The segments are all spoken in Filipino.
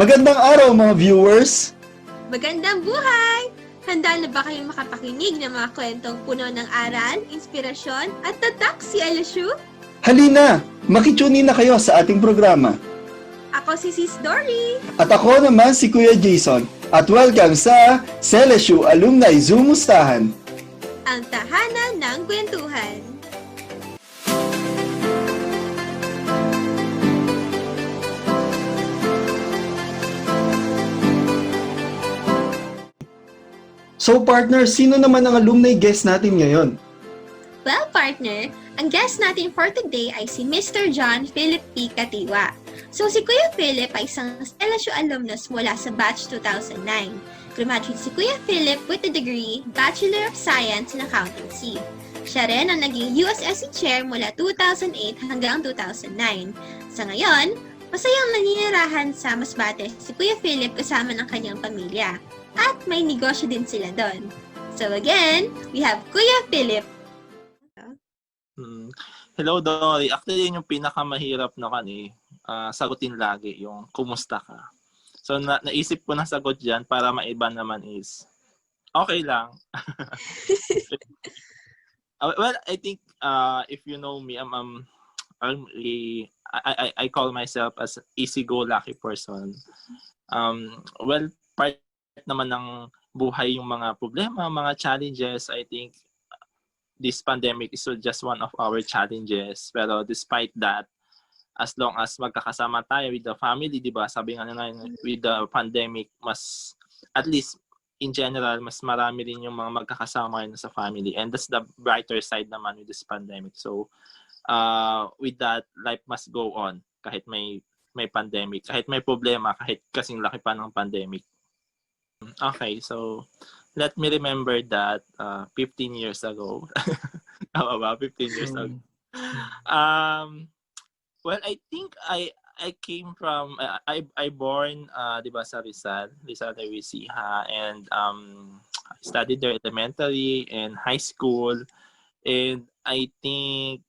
Magandang araw mga viewers! Magandang buhay! Handa na ba kayong makapakinig ng mga kwentong puno ng aral, inspirasyon at tatak si CLSU? Halina, makitunin na kayo sa ating programa. Ako si Sis Dory. At ako naman si Kuya Jason. At welcome sa CLSU Alumni Zoomustahan. Ang tahanan ng kwentuhan. So partner, sino naman ang alumni guest natin ngayon? Well, partner, ang guest natin for today ay si Mr. John Philip P. Katiwa. So, si Kuya Philip ay isang CLSU alumnus mula sa batch 2009. Graduate si Kuya Philip with a degree, Bachelor of Science in Accountancy. Siya rin ang naging USSC Chair mula 2008 hanggang 2009. Sa ngayon, masayang naninirahan sa Masbate si Kuya Philip kasama ng kanyang pamilya. At may negosyo din sila doon. So again, we have Kuya Philip. Hello, Dory. Actually, yun yung pinakamahirap na sagutin lagi, yung kumusta ka. So, naisip ko na sagot dyan para maiba naman is, okay lang. Well, I think if you know me, I call myself as easy-go-lucky person. Well, part naman ng buhay yung mga problema, mga challenges. I think this pandemic is just one of our challenges. Pero despite that, as long as magkakasama tayo with the family, di ba? Sabi nga na with the pandemic, mas, at least in general, mas marami rin yung mga magkakasama sa family. And that's the brighter side naman with this pandemic. So, with that, life must go on kahit may pandemic, kahit may problema, kahit kasing laki pa ng pandemic. Okay, so let me remember that 15 years ago. Tama ba? 15 years ago. Well, I think I came from I born 'di ba sa Rizal Resiha, and I studied there elementary and high school, and I think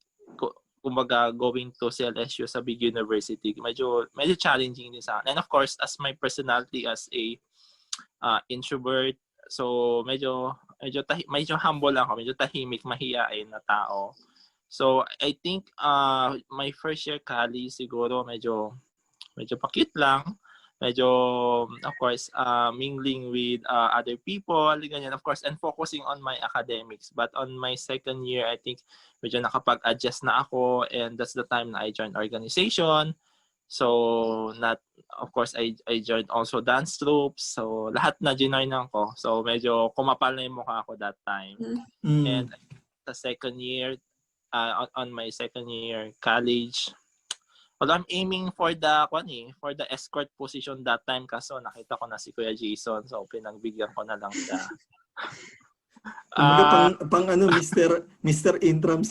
kumbaga going to CLSU sa big university medyo challenging din sa akin. And of course, as my personality as a introvert, so medyo humble lang ako, medyo tahimik, mahiyain na tao. So I think my first year college siguro medyo pa-cute lang, medyo of course mingling with other people, ganyan, of course, and focusing on my academics. But on my second year, I think medyo nakapag-adjust na ako, and that's the time na I joined organization. So, of course, I joined also dance troops. So, lahat na ginoin ko. So, medyo kumapal na yung mukha ko that time. And the second year, on my second year college, well, I'm aiming for the escort position that time, kaso nakita ko na si Kuya Jason. So, pinagbigyan ko na lang siya. pang Mr. Intrams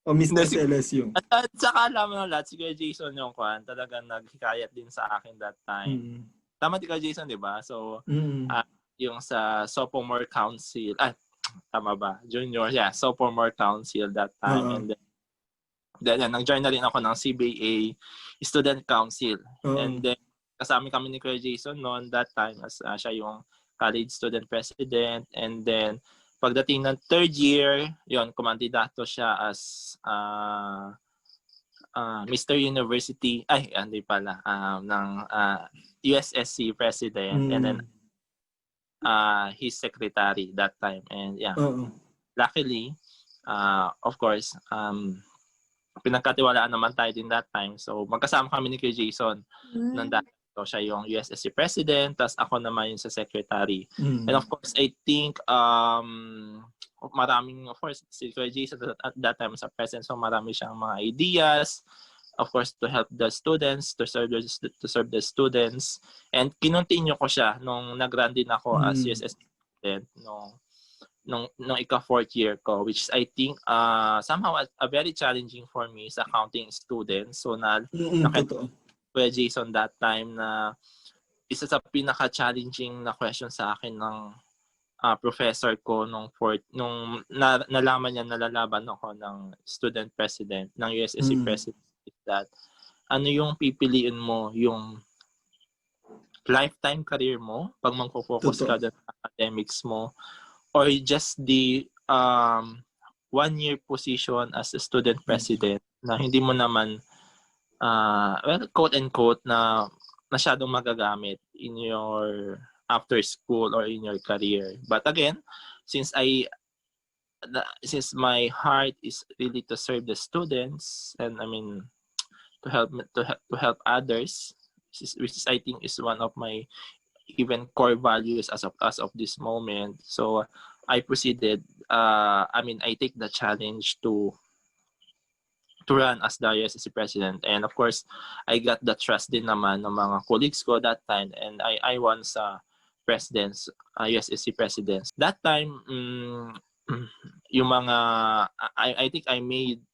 o Mr. CLSU. At saka alam mo lahat, si Kuya Jason yung talagang naghikayat din sa akin that time. Tama di Kuya Jason, di ba? So, yung sa Sophomore Council, tama ba? Junior, yeah, Sophomore Council that time. And then nag-join na rin ako ng CBA Student Council. And then, kasama kami ni Kuya Jason noon that time as siya yung college student president. And then, pagdating ng third year, yon, kumandidato siya as Mr. University, hindi pala, ng USSC president, and then his secretary that time. And yeah, luckily, of course, pinagkatiwalaan naman tayo din that time. So magkasama kami ni Kuya Jason ng that. So siya yung USSC president, tas ako naman yung sa secretary. And of course, I think maraming, of course, si Kuya Jason at that time sa president, so marami siyang mga ideas, of course, to help the students, to serve the students. And kinontinue ko siya nung nag-run din ako as USSC president nung ika-fourth year ko, which I think somehow a very challenging for me as accounting student. So Kuya Jason that time na isa sa pinaka-challenging na question sa akin ng professor ko nung nalaman niya nalalaban ako ng student president ng USSC president, that ano yung pipiliin mo, yung lifetime career mo pag magfo-focus Totoo. ka dun sa academics mo, or just the 1 year position as a student president na hindi mo naman well, quote and quote na masyadong magagamit in your after school or in your career. But again, since since my heart is really to serve the students, and I mean to help others, which is I think is one of my even core values as of this moment. So I proceeded. I mean, I take the challenge to run as the USSC president, and of course, I got the trust din naman ng mga colleagues ko that time, and I won sa presidents, USSC presidents. That time, yung mga I think I made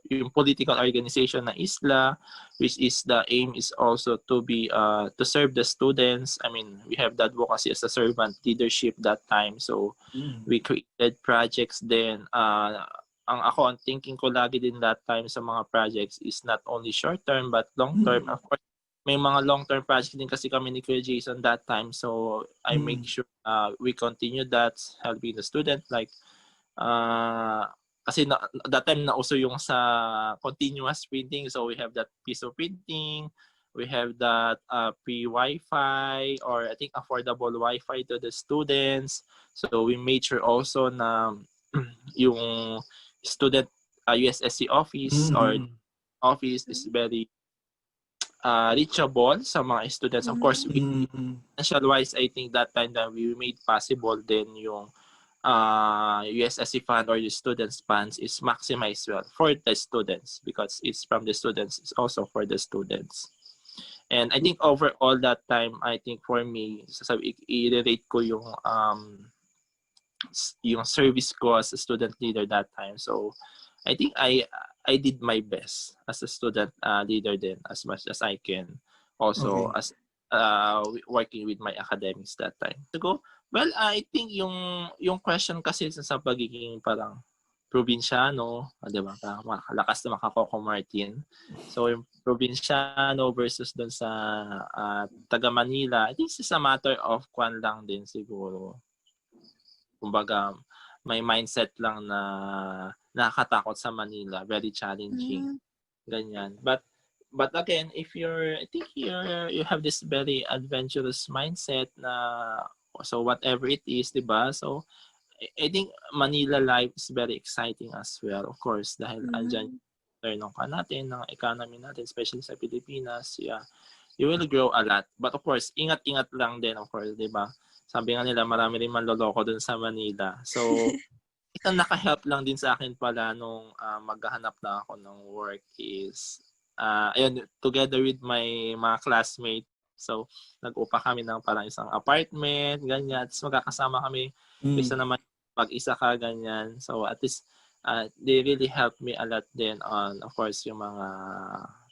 yung political organization na ISLA, which is the aim is also to be to serve the students. I mean, we have the advocacy as a servant leadership that time. So we created projects then. Ang thinking ko lagi din that time sa mga projects is not only short term but long term. Of course, may mga long term projects din kasi kami ni Kuya Jason that time. So I make sure we continue that, helping the student like kasi that time nauso yung sa continuous printing, so we have that piece of printing, we have that free Wi-Fi or I think affordable Wi-Fi to the students. So we made sure also na yung student USSC office or office is very reachable sa mga students. Of course, financial wise, I think that time that we made possible then yung USSC fund or the students funds is maximized well for the students because it's from the students, it's also for the students. And I think overall that time, I think for me, i-rate ko yung service ko as a student leader that time. So I think I did my best as a student leader then as much as I can. Also as working with my academics that time. To go, well, I think yung question kasi sa pagiging parang probinsyano, di ba? Lakas na makakoko Martin. So yung probinsyano versus dun sa taga Manila, I think it's a matter of kwan lang din siguro. Kumbaga, may mindset lang na nakakatakot sa Manila, very challenging. Ganyan. But again, if I think you have this very adventurous mindset na so whatever it is, diba? So I think Manila life is very exciting as well. Of course, dahil andyan yung natin, ng economy natin, especially sa Pilipinas, yeah, you will grow a lot. But of course, ingat-ingat lang din, of course, diba? Sabi nga nila, marami rin manloloko dun sa Manila. So, isang naka-help lang din sa akin pala nung maghahanap na ako ng work is, ayun, together with my mga classmates. So, nag-upa kami ng parang isang apartment, ganyan. Tapos magkakasama kami. Isa naman, pag-isa ka, ganyan. So, at least, they really helped me a lot din on, of course, yung mga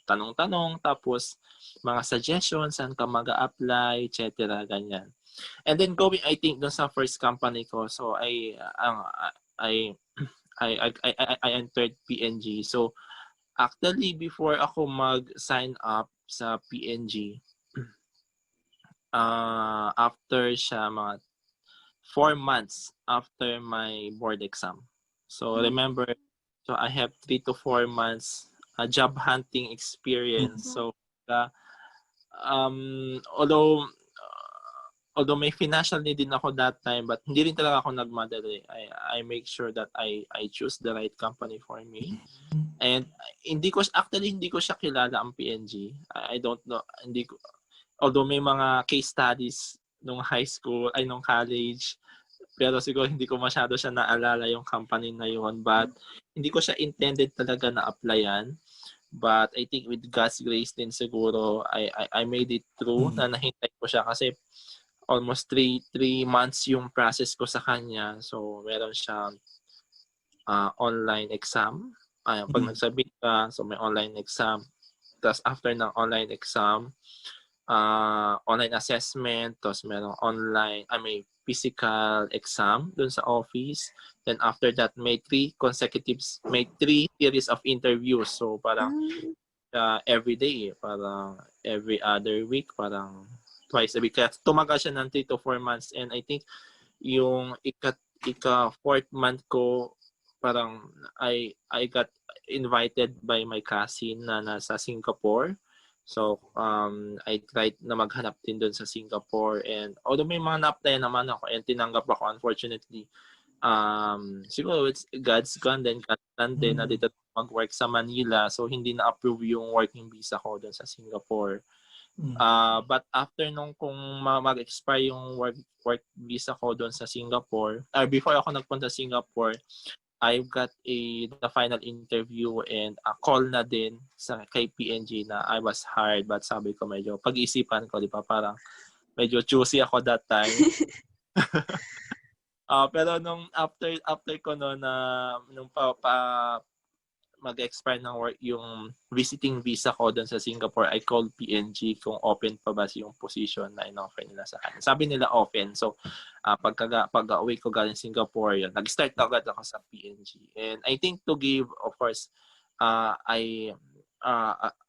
tanong-tanong, tapos mga suggestions, saan ka mag-a-apply, etc. ganyan. And then going, I think, dun sa first company ko, so I entered PNG. So actually, before ako mag-sign up sa PNG, after siya mga 4 months after my board exam. So remember, so I have 3 to 4 months job hunting experience. So although may financial need din ako that time, but hindi rin talaga ako nagmadali. I make sure that I choose the right company for me. And hindi ko siya kilala ang PNG. I don't know, although may mga case studies nung high school, nung college, pero siguro hindi ko masyado siya naalala yung company na yun. But hindi ko siya intended talaga na applyan. But I think with God's grace din siguro, I made it through na nahintay ko siya kasi almost 3 months yung process ko sa kanya. So, meron siyang online exam. Pag nagsabit ka, so may online exam. Tapos after ng online exam, online assessment, tapos merong may physical exam dun sa office. Then after that, may 3 series of interviews. So, parang every day, parang every other week, parang twice a week. Kaya tumagal siya ng 3 to 4 months. And I think yung fourth month ko, parang I got invited by my cousin na nasa Singapore. So, I tried na maghanap din doon sa Singapore. And although may mga na-apply naman ako and tinanggap ako, unfortunately, siguro it's God's plan din, na dito mag-work sa Manila. So, hindi na-approve yung working visa ko doon sa Singapore. But after nung kung mag-expire yung work visa ko doon sa Singapore, before ako nagpunta sa Singapore, I've got the final interview and a call na din kay PNG na I was hired, but sabi ko medyo pag-iisipan ko, di ba, parang medyo choosy ako that time. Pero nung after ko no na nung mag-expire ng work yung visiting visa ko doon sa Singapore, I called PNG kung open pa ba yung position na in-offer nila sa akin. Sabi nila open. So, pag-uwi ko galing Singapore, yun, nag-start agad ako sa PNG. And I think to give, of course, a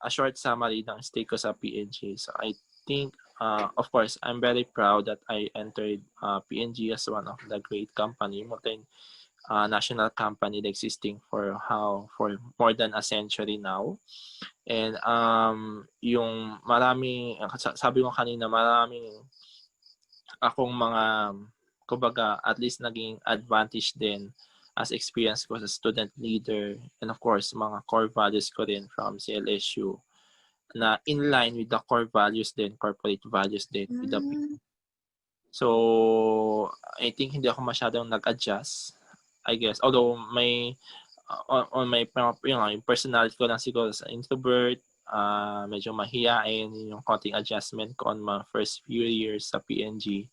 short summary ng stay ko sa PNG. So, I think, of course, I'm very proud that I entered PNG as one of the great company, national company existing for more than a century now. And yung sabi ko kanina, maraming akong mga, kumbaga, at least naging advantage din as experience ko sa student leader, and of course mga core values ko din from CLSU na in line with the core values din, corporate values din with the people. So I think hindi ako masyadong nag-adjust, I guess. Although may on my yung personality ko lang siguro sa introvert, medyo mahiyain yung konting adjustment ko on my first few years sa PNG.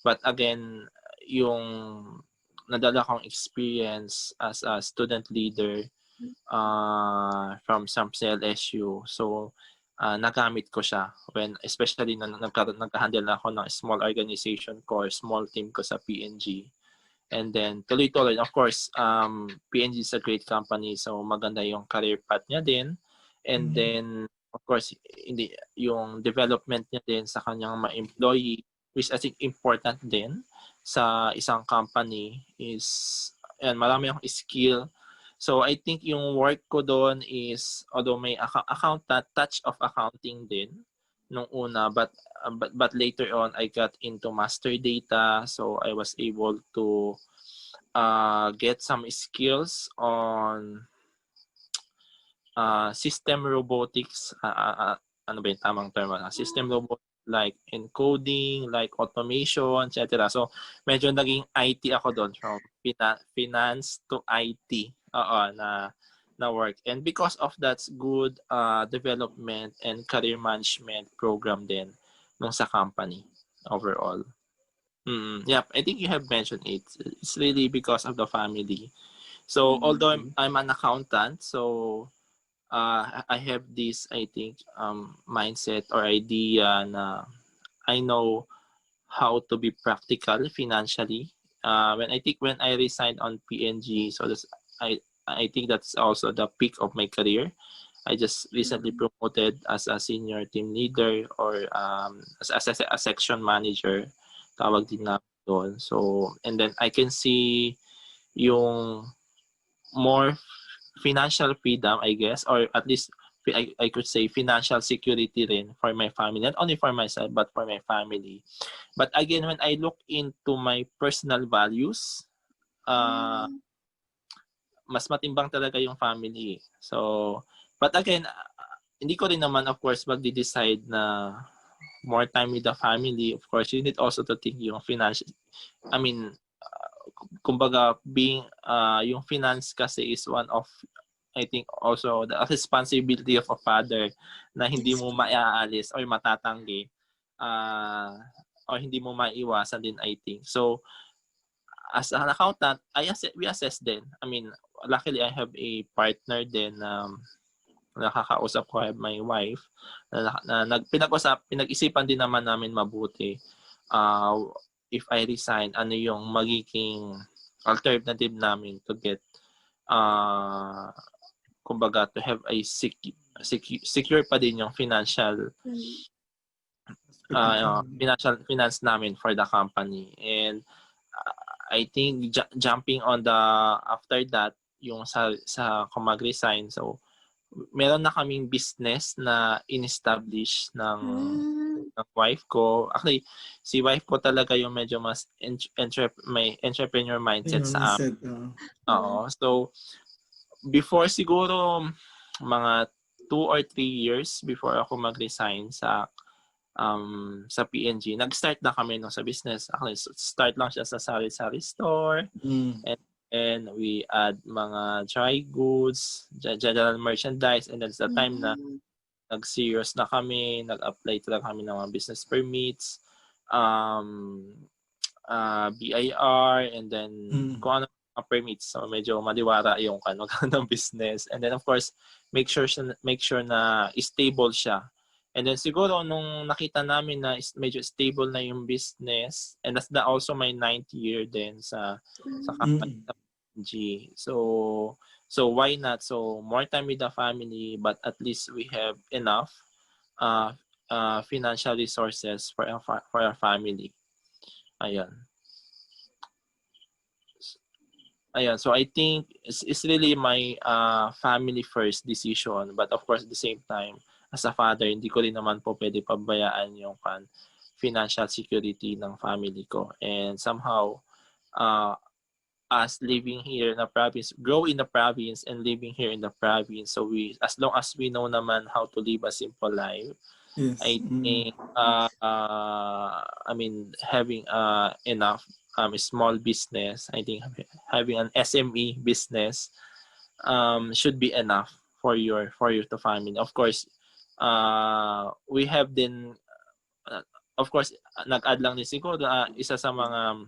But again, yung nadala kong experience as a student leader from some CLSU. So nagamit ko siya especially na nagka-handle na ako ng small organization ko or small team ko sa PNG. And then tuloy-tuloy, of course, PNG is a great company, so maganda yung career path niya din. And then of course, yung development niya din sa kanyang mga employee, which I think important din sa isang company, is marami akong skill. So I think yung work ko doon is, although may touch of accounting din nung una, but later on I got into master data, so I was able to get some skills on system robotics. Ano ba yung tamang term? System robotics, like encoding, like automation, etc. So medyo naging IT ako doon, from finance to IT na work. And because of that good development and career management program din nung sa company overall. Yep, I think you have mentioned it. It's really because of the family. So although I'm an accountant, so I have this, I think, mindset or idea na I know how to be practical financially. When I resigned on PNG, so I think that's also the peak of my career. I just recently promoted as a senior team leader, or as a section manager, tawag din na doon. So, and then I can see yung more financial freedom, I guess, or at least I could say financial security rin for my family, not only for myself but for my family. But again, when I look into my personal values, mas matimbang talaga yung family. So, but again, hindi ko rin naman, of course, magde-decide na more time with the family. Of course, you need also to think yung financial. I mean, kumbaga, yung finance kasi is one of, I think, also the responsibility of a father na hindi mo maaalis or matatanggi, or hindi mo maiwasan din, I think. So, as an accountant, we assess din. I mean, luckily I have a partner din, nakakausap ko, I have my wife, pinag-isipan din naman namin mabuti, if I resign, ano yung magiging alternative namin to get kumbaga to have a secure pa din yung financial finance namin for the company. And I think jumping on the after that yung sa kung mag-resign, so meron na kaming business na in-establish ng wife ko. Actually, si wife ko talaga yung medyo mas may entrepreneur mindset sa amin. Oo. So, before siguro mga 2 or 3 years before ako mag-resign sa PNG, nag-start na kami sa business. Actually, start lang siya sa sari-sari store. And we add mga dry goods, general merchandise, and that's the time na nag-serious na kami, nag-apply talaga kami ng mga business permits, BIR, and then kung ano mga permits. So medyo madiwara yung ng business. And then of course, make sure na stable siya. And then siguro nung nakita namin na medyo stable na yung business, and that's also my 9th year din sa company sa PNG. So why not? So more time with the family, but at least we have enough financial resources for our family. Ayan. So I think it's really my family first decision, but of course at the same time, as a father, hindi ko rin naman po pwede pabayaan yung financial security ng family ko. And somehow, us living here in the province, grow in the province and living here in the province, so as long as we know naman how to live a simple life, yes. I think, having enough small business, I think having an SME business should be enough for your to family. Of course, we have been, of course, nag-add lang din siguro, isa sa mga,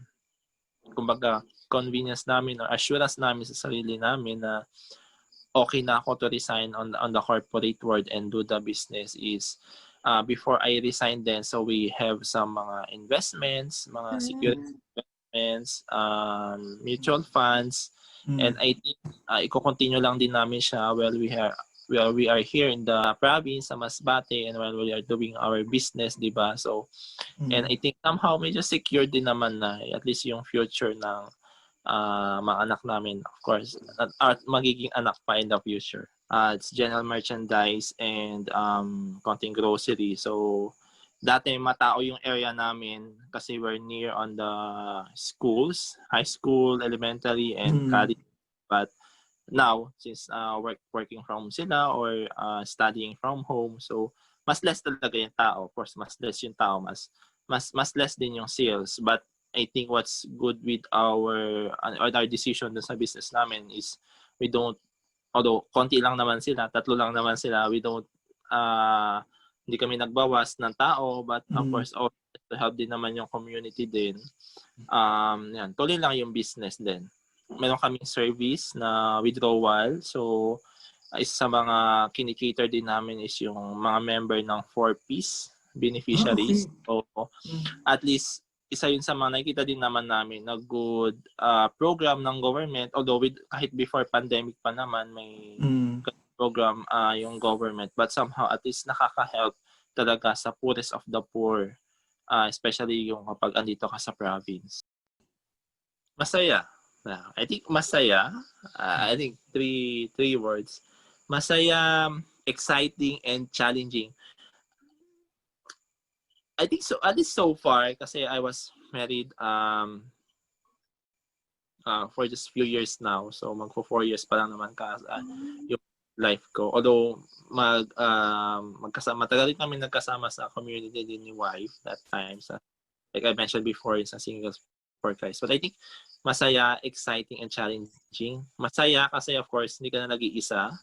kumbaga, convenience namin or assurance namin sa sarili namin na okay na ako to resign on the corporate world and do the business is, before I resign then, so we have some mga investments, mga security investments, mutual funds, and I think, i-continue lang din namin siya while we are here in the province sa Masbate, and while we are doing our business, di ba? So, and I think somehow medyo secure din naman na at least yung future ng mga anak namin, of course, at magiging anak pa in the future. It's general merchandise and konting grocery. So, dati matao yung area namin kasi we're near on the schools, high school, elementary, and college. But now, since working from sila or studying from home, so mas less talaga yung tao. Of course, mas less yung tao, mas less din yung sales. But I think what's good with our decision dun sa business namin is we don't, although konti lang naman sila, 3 lang naman sila, we don't, hindi kami nagbawas ng tao, but of course, to help din naman yung community din. Yan, tuloy lang yung business din. Meron kaming service na withdrawal. So, isa sa mga kinikater din namin is yung mga member ng 4Ps beneficiaries. So, at least, isa yun sa mga nakikita din naman namin na good program ng government. Although, kahit before pandemic pa naman, may program yung government. But somehow, at least nakaka-help talaga sa poorest of the poor. Especially yung kapag andito ka sa province. Masaya. I think masaya. I think three words. Masaya, exciting, and challenging. I think so. At least so far, kasi I was married for just few years now. So magpo 4 years pa lang naman yung life ko. Although matagal din kami nagkasama sa community din ni wife that time. So, like I mentioned before, sa Singles for Christ. But I think masaya, exciting, and challenging. Masaya kasi of course hindi ka na nag-iisa.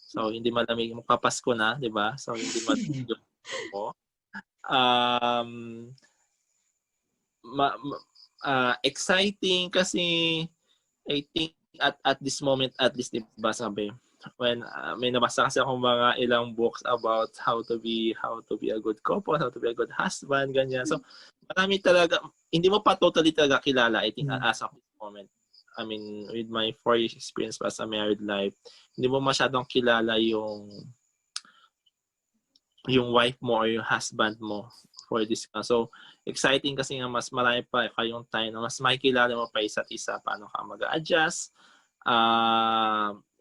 So hindi malamig, magpapasko na, 'di ba? So hindi malamig mo. Exciting kasi I think at this moment, at least, 'di ba, sabi when may nabasa kasi akong mga ilang books about how to be a good couple, how to be a good husband, ganyan. So marami talaga, hindi mo pa totally talaga kilala, I think, as of this moment. with my 4 years experience pa sa married life, hindi mo masyadong kilala yung wife mo or yung husband mo for this. So, exciting kasi nga mas marami pa kayong time na mas makikilala mo pa isa't isa, paano ka mag-adjust,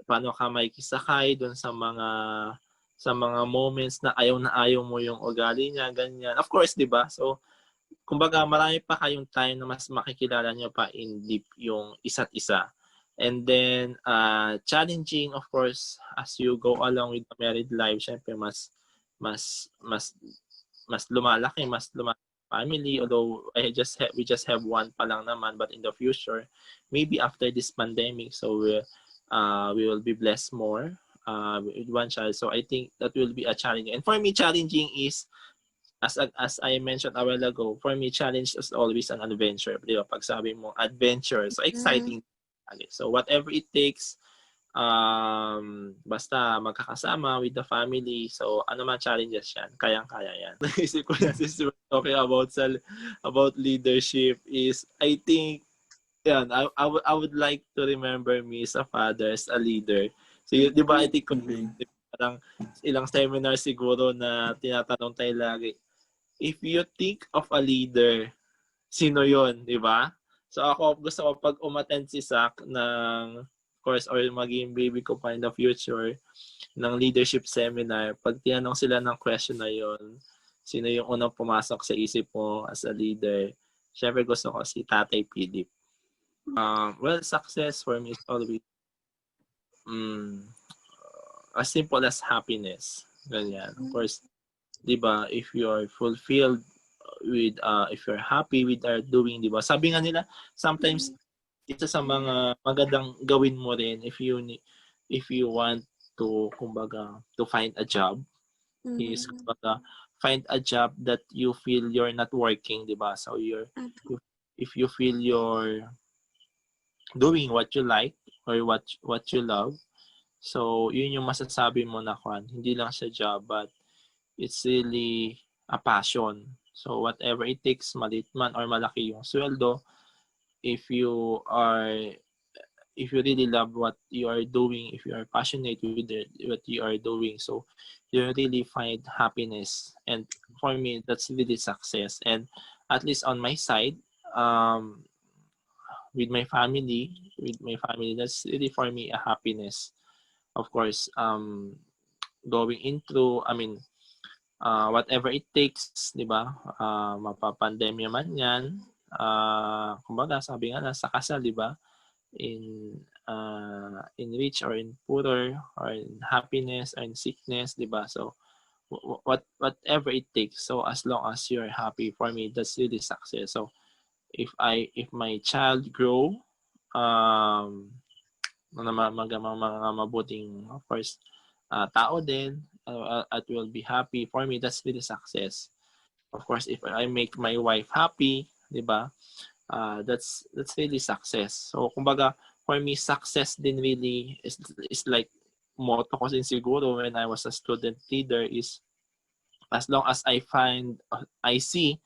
paano ka makikisakay doon sa mga moments na ayaw mo yung ugali niya, ganyan. Of course, di ba? So, kumbaga, marami pa kayong time na mas makikilala niyo pa in deep yung isa't isa. And then, challenging, of course, as you go along with the married life, syempre, mas lumalaki family, although we just have one pa lang naman, but in the future, maybe after this pandemic, so we will be blessed more with one child. So I think that will be a challenge. And for me, challenging is, as I mentioned a while ago, for me, challenge is always an adventure. Di ba? Pag sabi mo, adventure, so exciting. So whatever it takes, basta magkakasama with the family, so ano man challenges yan, kayang-kaya yan. Naisip ko na talking about leadership is, I think, yan, I would like to remember me as a father, as a leader. So, di ba, I think parang ilang seminar siguro na tinatanong tayo lagi, if you think of a leader, sino yon, di ba? So ako, gusto ko pag umattend si Zach ng course or maging baby ko pa in the future ng leadership seminar, pag tinanong sila ng question na yon, sino yung unang pumasok sa isip mo as a leader, syempre gusto ko si Tatay Philip. Well, success for me is always as simple as happiness. Ganyan. Of course, di ba, if you are fulfilled with, if you're happy with our doing, di ba? Sabi nga nila, sometimes, isa sa mga magandang gawin mo rin if you want to, kumbaga, to find a job, is, kumbaga, find a job that you feel you're not working, di ba? So, if you feel you're doing what you like or what you love, so, yun yung masasabi mo na hindi lang sa job, but it's really a passion. So, whatever it takes, maliit man or malaki yung sweldo, if you really love what you are doing, if you are passionate with what you are doing, so you really find happiness. And for me, that's really success. And at least on my side, with my family, that's really for me a happiness. Of course, going into, whatever it takes, di ba? Mapapandemya man yan. Kumbaga, sabi nga, sa kasal, di ba? In rich or in poorer, or in happiness or in sickness, di ba? So, whatever it takes. So, as long as you're happy, for me, that's really success. So, if my child grow, mga mabuting, of course, tao din, at will be happy. For me, that's really success. Of course, if I make my wife happy, di ba? That's really success. So, kumbaga, for me, success din really is like motto ko sin siguro when I was a student leader is, as long as I see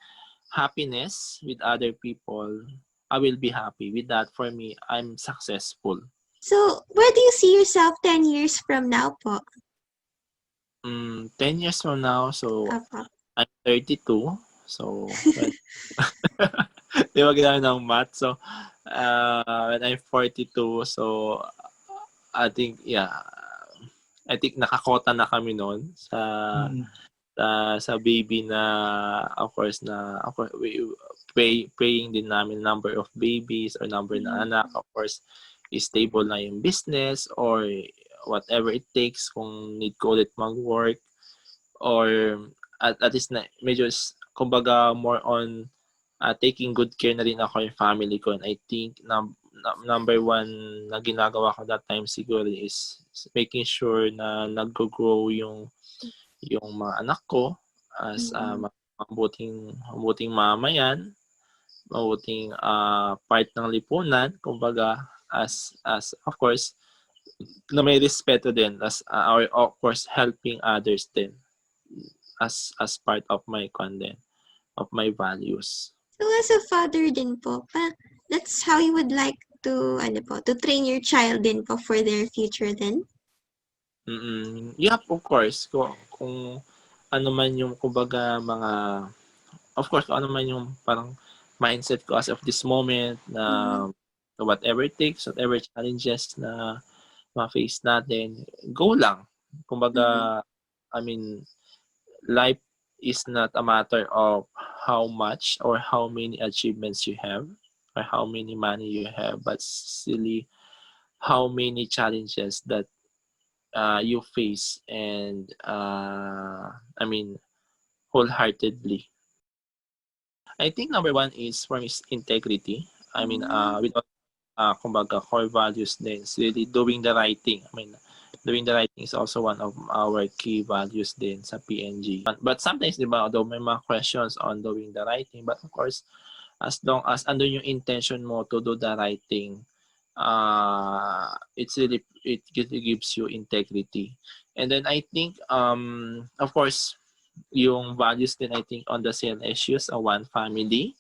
happiness with other people, I will be happy. With that, for me, I'm successful. So, where do you see yourself 10 years from now po? 10 years from now, so Apo. I'm 32. So, di ba ginamit ng math? So, when I'm 42, so I think nakakota na kami noon sa baby na, of course, praying din namin number of babies or number na anak, of course, is stable na yung business or whatever it takes, kung need ko ulit mag-work, or at least na medyo, kumbaga, more on taking good care na rin ako yung family ko. And I think number one na ginagawa ko that time siguro is making sure na nag-grow yung mga anak ko as mabuting mama yan, mabuting part ng lipunan, kumbaga, as of course, na may respeto din, as or of course helping others din as part of my content, of my values. So, as a father din po, that's how you would like to train your child din po for their future din? Yep, of course. Kung ano man yung kumbaga mga of course kung ano man yung parang mindset ko as of this moment na whatever it takes, whatever challenges na ma-face natin, go lang. Kumbaga, I mean, life is not a matter of how much or how many achievements you have or how many money you have, but silly how many challenges that you face and I mean wholeheartedly. I think number one is for me is integrity. I mean with kumbaga core values din is really doing the right thing. I mean doing the right thing is also one of our key values din sa PNG. But sometimes, di ba, although may mga questions on doing the right thing, but of course, as long as andun yung intention mo to do the right thing, it really gives you integrity. And then I think, of course, yung values din I think on the CLSUs, one family,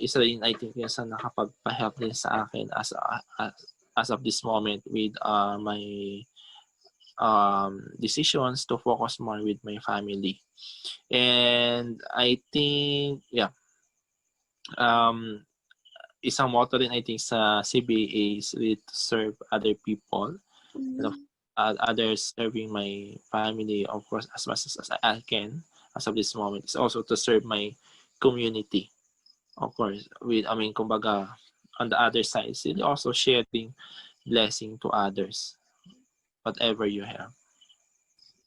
isa rin I think yung sa nakapagpa-help din sa akin as of this moment with my decisions to focus more with my family. And I think, yeah, isang motto rin I think sa CBA is really to serve other people. And of others serving my family, of course, as much as I can as of this moment. Is also to serve my community. Of course, kumbaga, on the other side, is really also sharing blessing to others, whatever you have.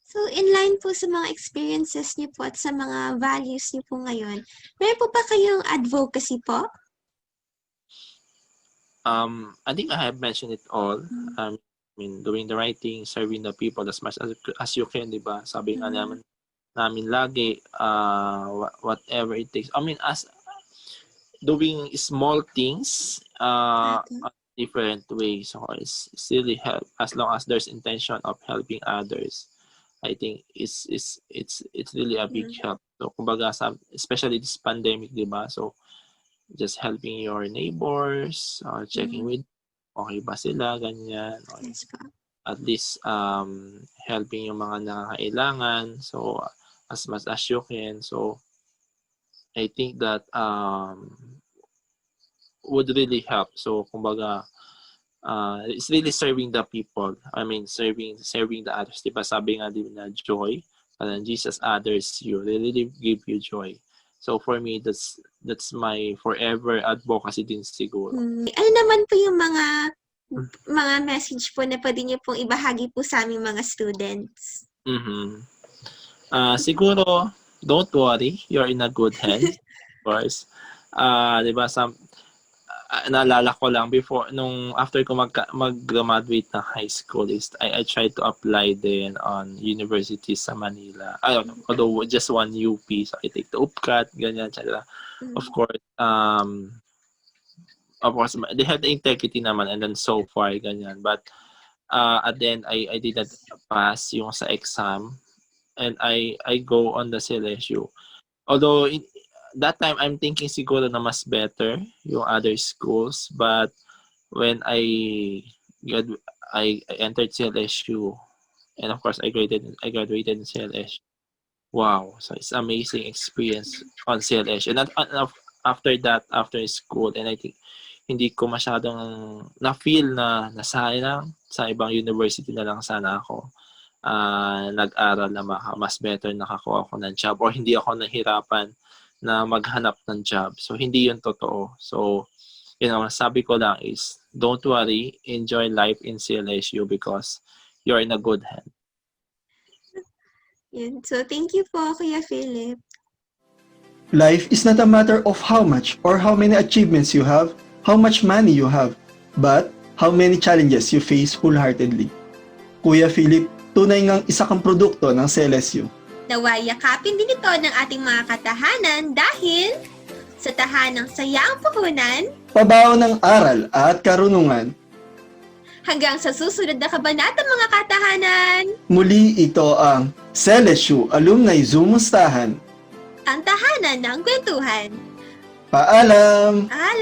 So, in line po sa mga experiences niyo po at sa mga values niyo po ngayon, meron po ba kayong advocacy po? I think I have mentioned it all. I mean, doing the right thing, serving the people as much as you can, di ba? Sabi nga namin lagi, whatever it takes. I mean, as doing small things different ways. So it's really help as long as there's intention of helping others. I think it's really a big help. So kumbaga especially this pandemic, di ba? So just helping your neighbors, checking with okay ba sila, ganyan. Or at least helping yung mga nakakailangan. So as much as you can. So I think that would really help. So kumbaga it's really serving the people. I mean serving the others. Diba sabi nga din na joy, and Jesus others you. They really give you joy. So for me that's my forever advocacy din siguro. Ano naman po yung mga message po na pwede niyo pong ibahagi po sa aming mga students? Siguro don't worry, you're in a good hands. Of course. Diba naalala ko lang before nung after ko mag-graduate ng high school is I tried to apply din on university sa Manila. I don't know, although just one UP, so I take the UPCAT, ganyan, etc. Of course, they had the integrity naman and then so far, ganyan. But at the end, I didn't pass yung sa exam and I go on the CLSU. Although that time I'm thinking siguro na mas better yung other schools, but when I entered CLSU and of course I graduated in CLSU. Wow, so it's amazing experience on CLSU. And after that, after school, and I think hindi ko masyadong na-feel na nasayang sa ibang university na lang sana ako nag-aral na mas better nakakuha ako ng job or hindi ako nahirapan na maghanap ng job. So, hindi yun totoo. So, sabi ko lang is, don't worry, enjoy life in CLSU because you're in a good hand. Yun. So, thank you po, Kuya Philip. Life is not a matter of how much or how many achievements you have, how much money you have, but how many challenges you face wholeheartedly. Kuya Philip, tunay ngang isa kang produkto ng CLSU. Naway yakapin din ito ng ating mga katahanan dahil sa tahanang sayang puhunan, Pabaon ng aral at karunungan. hanggang sa susunod na kabanata mga katahanan, Muli ito ang CLSU Alumni Zoomustahan. ang tahanan ng kwentuhan. Paalam! Alam!